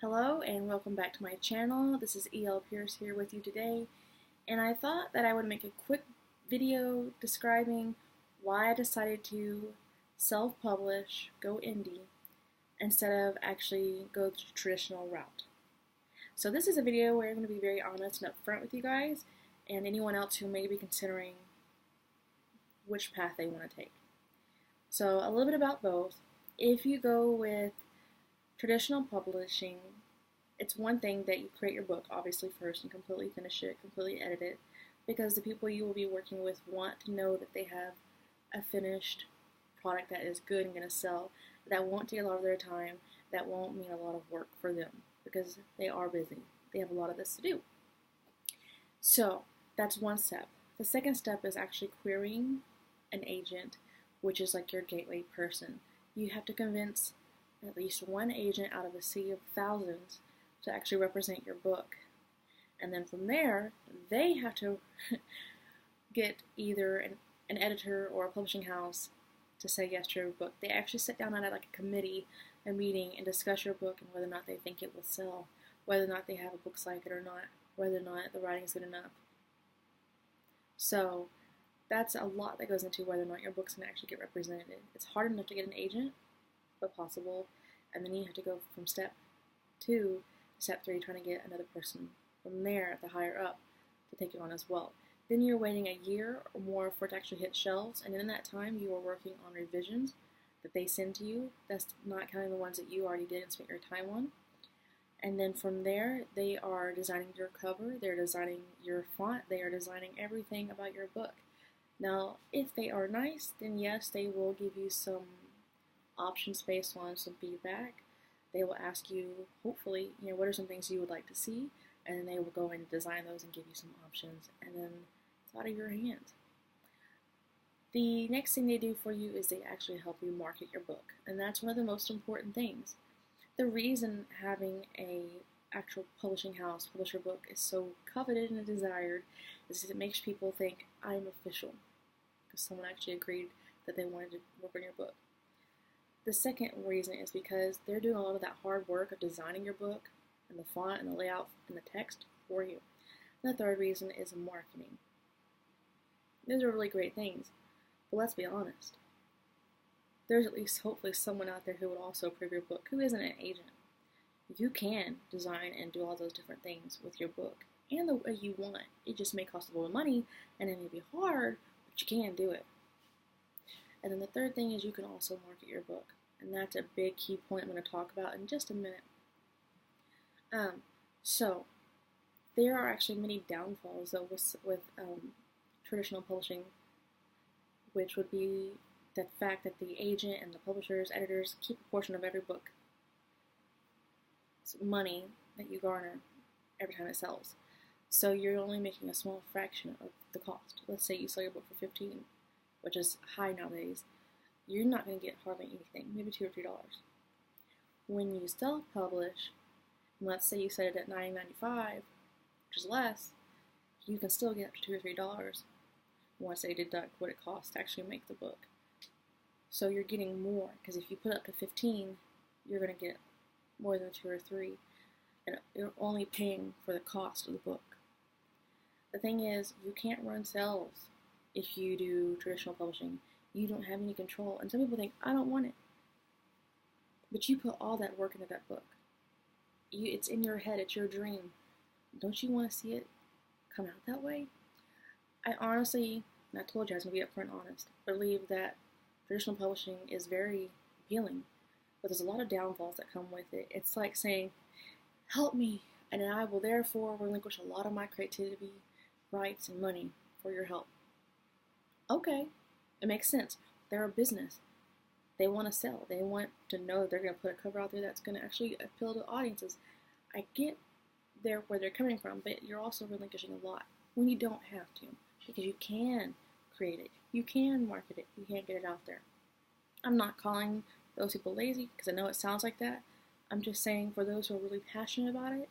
Hello and welcome back to my channel. This is E.L. Pierce here with you today, and I thought that I would make a quick video describing why I decided to self-publish, go indie, instead of actually go the traditional route. So this is a video where I'm going to be very honest and upfront with you guys and anyone else who may be considering which path they want to take. So a little bit about both. If you go with traditional publishing, it's one thing that you create your book, obviously, first and completely finish it, completely edit it, because the people you will be working with want to know that they have a finished product that is good and going to sell, that won't take a lot of their time, that won't mean a lot of work for them, because they are busy. They have a lot of this to do. So, that's one step. The second step is actually querying an agent, which is like your gateway person. You have to convince at least one agent out of a sea of thousands to actually represent your book. And then from there, they have to get either an editor or a publishing house to say yes to your book. They actually sit down at like a committee, a meeting, and discuss your book and whether or not they think it will sell, whether or not they have a books like it or not, whether or not the writing is good enough. So that's a lot that goes into whether or not your book's going to actually get represented. It's hard enough to get an agent, but possible, and then you have to go from step 2 to step 3 trying to get another person from there, the higher up, to take it on as well. Then you're waiting a year or more for it to actually hit shelves, and in that time you are working on revisions that they send to you. That's not counting the ones that you already did and spent your time on. And then from there, they are designing your cover, they're designing your font, they are designing everything about your book. Now, if they are nice, then yes, they will give you some options based on some feedback. They will ask you, hopefully, what are some things you would like to see, and then they will go and design those and give you some options, and then it's out of your hands. The next thing they do for you is they actually help you market your book, and that's one of the most important things. The reason having a actual publishing house publish your book is so coveted and desired is that it makes people think, I'm official, because someone actually agreed that they wanted to work on your book. The second reason is because they're doing a lot of that hard work of designing your book and the font and the layout and the text for you. And the third reason is marketing. Those are really great things, but let's be honest. There's at least hopefully someone out there who would also approve your book who isn't an agent. You can design and do all those different things with your book and the way you want. It just may cost a little money and it may be hard, but you can do it. And then the third thing is you can also market your book. And that's a big key point I'm going to talk about in just a minute. So, there are actually many downfalls though with traditional publishing, which would be the fact that the agent and the publishers, editors keep a portion of every book money that you garner every time it sells. So you're only making a small fraction of the cost. Let's say you sell your book for $15, which is high nowadays. You're not going to get hardly anything, maybe $2 or $3. When you self-publish, let's say you set it at $9.95, which is less, you can still get up to $2 or $3 once they deduct what it costs to actually make the book. So you're getting more, because if you put up to $15, you're going to get more than $2 or $3, and you're only paying for the cost of the book. The thing is, you can't run sales if you do traditional publishing. You don't have any control, and some people think, I don't want it. But you put all that work into that book. It's in your head, it's your dream. Don't you want to see it come out that way? I honestly, and I told you I was going to be upfront and honest, believe that traditional publishing is very appealing, but there's a lot of downfalls that come with it. It's like saying, help me, and I will therefore relinquish a lot of my creativity, rights, and money for your help. Okay, it makes sense. They're a business. They want to sell. They want to know that they're going to put a cover out there that's going to actually appeal to audiences. I get where they're coming from, but you're also relinquishing a lot when you don't have to, because you can create it. You can market it. You can get it out there. I'm not calling those people lazy, because I know it sounds like that. I'm just saying for those who are really passionate about it,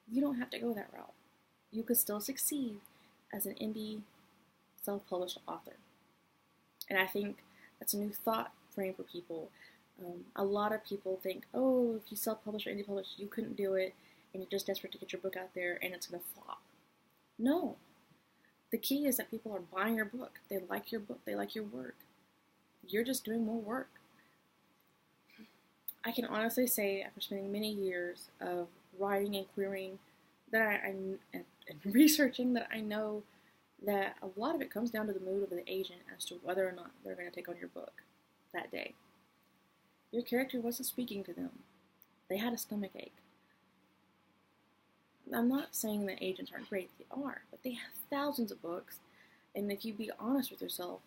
you don't have to go that route. You could still succeed as an indie self-published author. And I think that's a new thought frame for people. A lot of people think, oh, if you self-publish or indie publish, you couldn't do it, and you're just desperate to get your book out there, and it's going to flop. No. The key is that people are buying your book. They like your book. They like your work. You're just doing more work. I can honestly say, after spending many years of writing and querying, that and researching, that I know that a lot of it comes down to the mood of the agent as to whether or not they're going to take on your book that day. Your character wasn't speaking to them. They had a stomach ache. I'm not saying that agents aren't great. They are, but they have thousands of books, and if you be honest with yourself,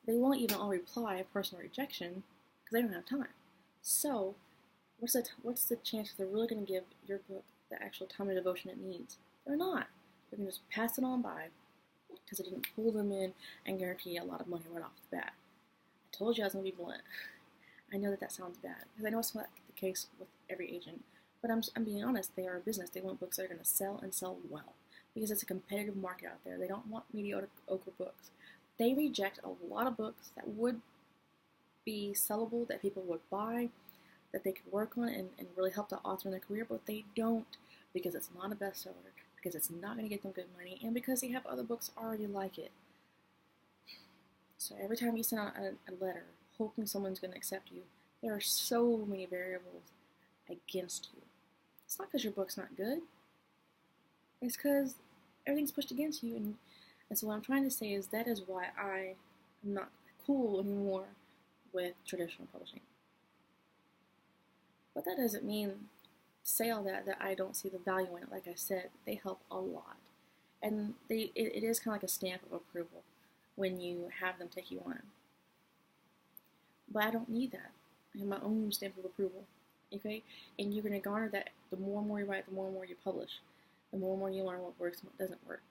they won't even all reply a personal rejection because they don't have time. So, what's the chance that they're really going to give your book the actual time and devotion it needs? They're not. They're going to just pass it on by because it didn't pull them in and guarantee a lot of money right off the bat. I told you I was going to be blunt. I know that sounds bad because I know it's not the case with every agent. But I'm being honest, they are a business. They want books that are going to sell and sell well because it's a competitive market out there. They don't want mediocre books. They reject a lot of books that would be sellable, that people would buy, that they could work on and really help the author in their career, but they don't because it's not a bestseller, because it's not going to get them good money, and because they have other books already like it. So every time you send out a letter hoping someone's going to accept you, there are so many variables against you. It's not because your book's not good. It's because everything's pushed against you. And so what I'm trying to say is that is why I am not cool anymore with traditional publishing. But that doesn't mean, say all that I don't see the value in it. Like I said, they help a lot. And it is kind of like a stamp of approval when you have them take you on. But I don't need that. I have my own stamp of approval. Okay? And you're going to garner that the more and more you write, the more and more you publish. The more and more you learn what works and what doesn't work.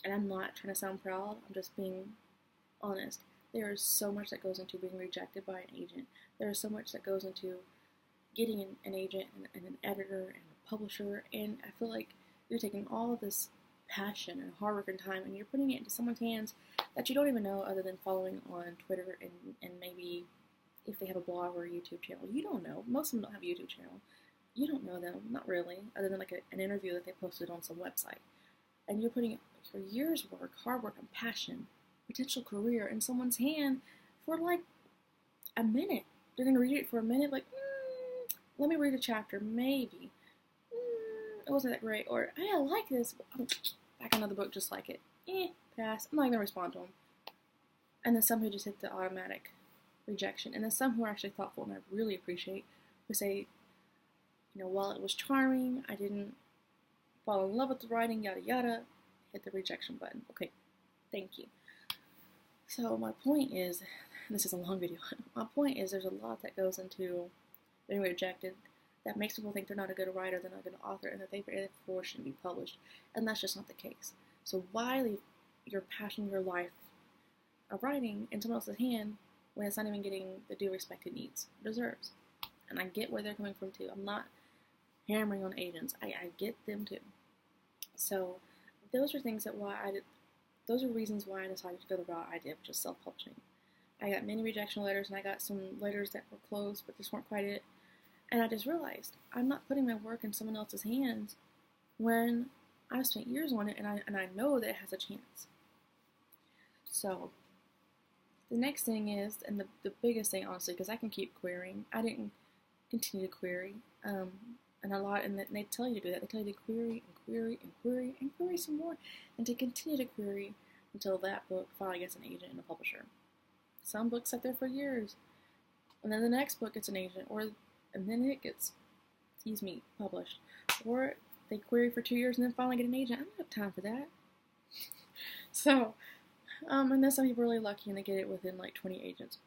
And I'm not trying to sound proud. I'm just being honest. There is so much that goes into being rejected by an agent. There is so much that goes into getting an agent and an editor and a publisher. And I feel like you're taking all of this passion and hard work and time and you're putting it into someone's hands that you don't even know other than following on Twitter and maybe if they have a blog or a YouTube channel. You don't know. Most of them don't have a YouTube channel. You don't know them, not really, other than like an interview that they posted on some website. And you're putting your years' work, hard work, and passion, potential career in someone's hand for like a minute. They're going to read it for a minute, like, let me read a chapter, maybe. It wasn't that great. Or, hey, I like this. Back another book just like it. Pass. I'm not going to respond to them. And then some who just hit the automatic rejection. And then some who are actually thoughtful and I really appreciate who say, you know, while it was charming, I didn't fall in love with the writing, yada yada, hit the rejection button. Okay, thank you. So my point is, this is a long video, my point is there's a lot that goes into being rejected that makes people think they're not a good writer, they're not a good author, and that they therefore shouldn't be published. And that's just not the case. So why leave your passion, your life of writing in someone else's hand when it's not even getting the due respect it needs, deserves? And I get where they're coming from too. I'm not hammering on agents. I get them too. So those are things those are reasons why I decided to go the route I did, which is self-publishing. I got many rejection letters, and I got some letters that were closed, but just weren't quite it. And I just realized I'm not putting my work in someone else's hands when I've spent years on it, and I know that it has a chance. So the next thing is, and the biggest thing, honestly, because I can keep querying. I didn't continue to query, and a lot, and they tell you to do that. They tell you to query and query and query and query some more, and to continue to query until that book finally gets an agent and a publisher. Some books sit there for years, and then the next book gets an agent, and then it gets, published. Or they query for 2 years and then finally get an agent. I don't have time for that. So, and then some people are really lucky and they get it within like 20 agents.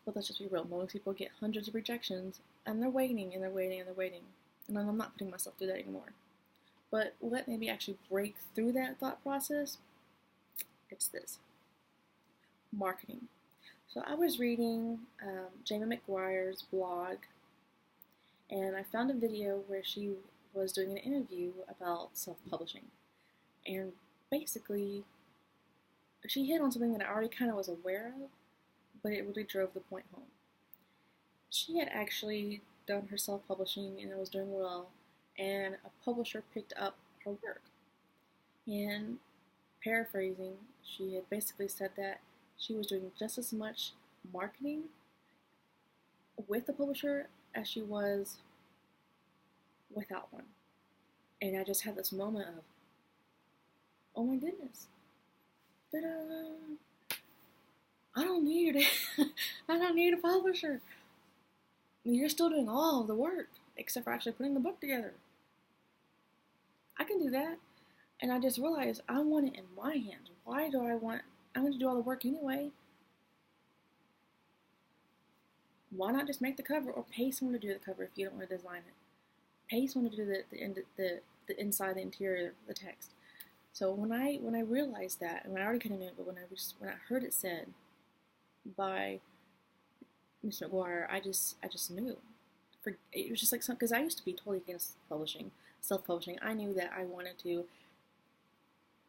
But let's just be real. Most people get hundreds of rejections and they're waiting and they're waiting and they're waiting. And I'm not putting myself through that anymore. But what made me actually break through that thought process? It's this. Marketing. So I was reading Jamie McGuire's blog, and I found a video where she was doing an interview about self-publishing. And basically, she hit on something that I already kind of was aware of, but it really drove the point home. she had actually done her self-publishing and it was doing well, and a publisher picked up her work. And paraphrasing, she had basically said that she was doing just as much marketing with the publisher as she was without one. And I just had this moment of, oh my goodness, I don't need it. I don't need a publisher. You're still doing all of the work except for actually putting the book together. I can do that. And I just realized I want it in my hands. Why do I want? I'm going to do all the work anyway. Why not just make the cover or pay someone to do the cover if you don't want to design it? Pay someone to do the inside, the interior, the text. So when I realized that, and I already kind of knew it, but when I heard it said by Miss McGuire, I just knew. It was just like something, because I used to be totally against publishing, self-publishing. I knew that I wanted to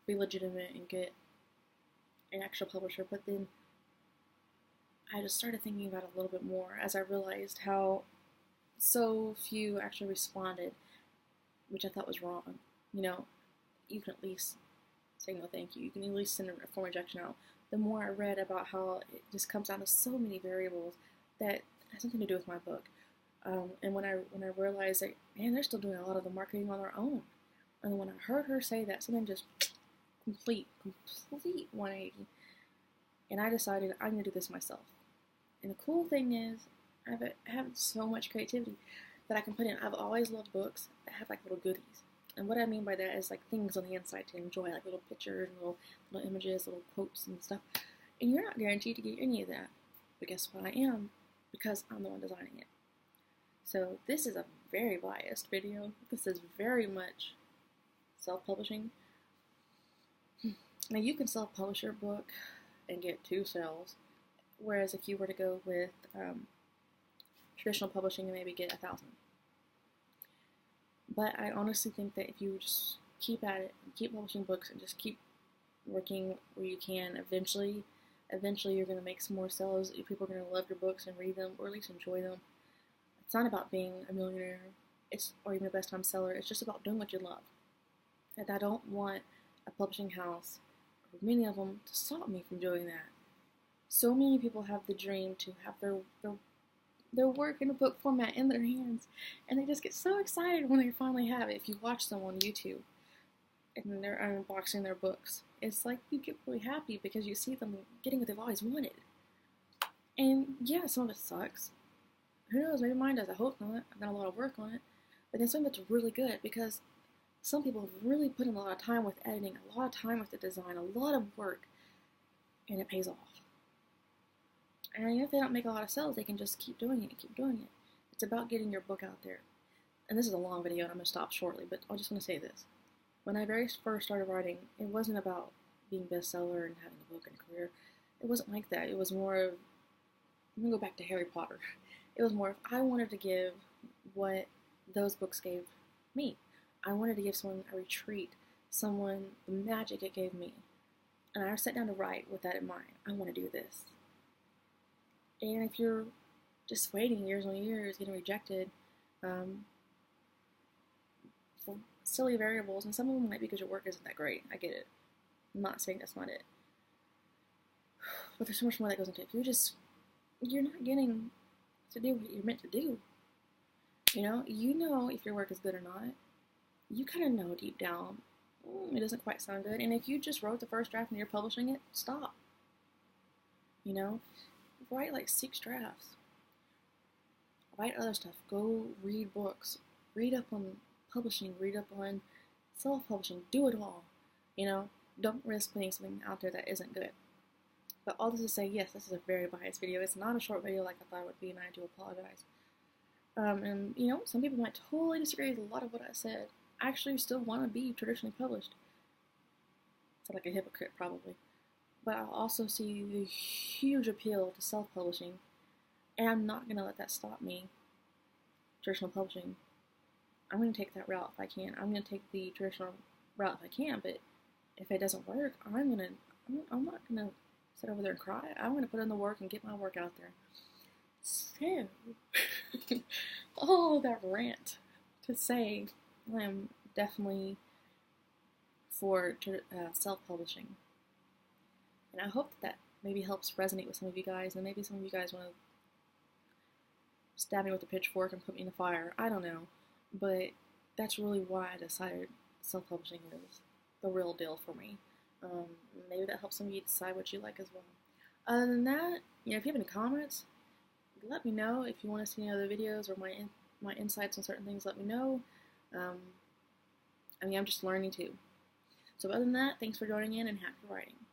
be legitimate and get an actual publisher, but then I just started thinking about it a little bit more as I realized how so few actually responded, which I thought was wrong. You know, you can at least say no thank you. You can at least send a form rejection out. The more I read about how it just comes down to so many variables that has nothing to do with my book. And when I realized that, man, they're still doing a lot of the marketing on their own. And when I heard her say that, something just complete 180. And I decided I'm going to do this myself. And the cool thing is, I have so much creativity that I can put in. I've always loved books that have like little goodies. And what I mean by that is like things on the inside to enjoy, like little pictures and little images, little quotes and stuff. And you're not guaranteed to get any of that. But guess what? I am, because I'm the one designing it. So this is a very biased video. This is very much self-publishing. Now you can self-publish your book and get 2 sales, whereas if you were to go with traditional publishing, you maybe get 1,000. But I honestly think that if you just keep at it, and keep publishing books, and just keep working where you can, eventually you're going to make some more sales. People are going to love your books and read them, or at least enjoy them. It's not about being a millionaire, or even a best-time seller. It's just about doing what you love. And I don't want a publishing house, or many of them, to stop me from doing that. So many people have the dream to have their work in a book format in their hands, and they just get so excited when they finally have it. If you watch them on YouTube and they're unboxing their books, it's like you get really happy because you see them getting what they've always wanted. And yeah, some of it sucks. Who knows, maybe mine does. I hope not. I've done a lot of work on it. But then something that's really good, because some people have really put in a lot of time with editing, a lot of time with the design, a lot of work, and it pays off. And even if they don't make a lot of sales, they can just keep doing it. It's about getting your book out there. And this is a long video, and I'm going to stop shortly, but I just want to say this. When I very first started writing, it wasn't about being a bestseller and having a book and a career. It wasn't like that. It was more of, I'm going to go back to Harry Potter. It was more of, I wanted to give what those books gave me. I wanted to give someone a retreat, someone the magic it gave me. And I sat down to write with that in mind. I want to do this. And if you're just waiting years on years, getting rejected for silly variables, and some of them might be because your work isn't that great. I get it. I'm not saying that's not it. But there's so much more that goes into it. You're not getting to do what you're meant to do. You know if your work is good or not. You kind of know deep down, it doesn't quite sound good. And if you just wrote the first draft and you're publishing it, stop. Write like 6 drafts. Write other stuff. Go read books. Read up on publishing. Read up on self-publishing. Do it all. Don't risk putting something out there that isn't good. But all this to say, yes, this is a very biased video. It's not a short video like I thought it would be, and I do apologize. And some people might totally disagree with a lot of what I said. I actually still want to be traditionally published. Sound like a hypocrite, probably. But I also see the huge appeal to self-publishing, and I'm not going to let that stop me. Traditional publishing, I'm going to take that route if I can. I'm going to take the traditional route if I can, but if it doesn't work, I'm not going to sit over there and cry. I'm going to put in the work and get my work out there. So, all that rant to say, I am definitely for self-publishing. And I hope that maybe helps resonate with some of you guys, and maybe some of you guys want to stab me with a pitchfork and put me in the fire. I don't know. But that's really why I decided self-publishing is the real deal for me. Maybe that helps some of you decide what you like as well. Other than that, if you have any comments, let me know. If you want to see any other videos or my insights on certain things, let me know. I'm just learning too. So other than that, thanks for joining in and happy writing.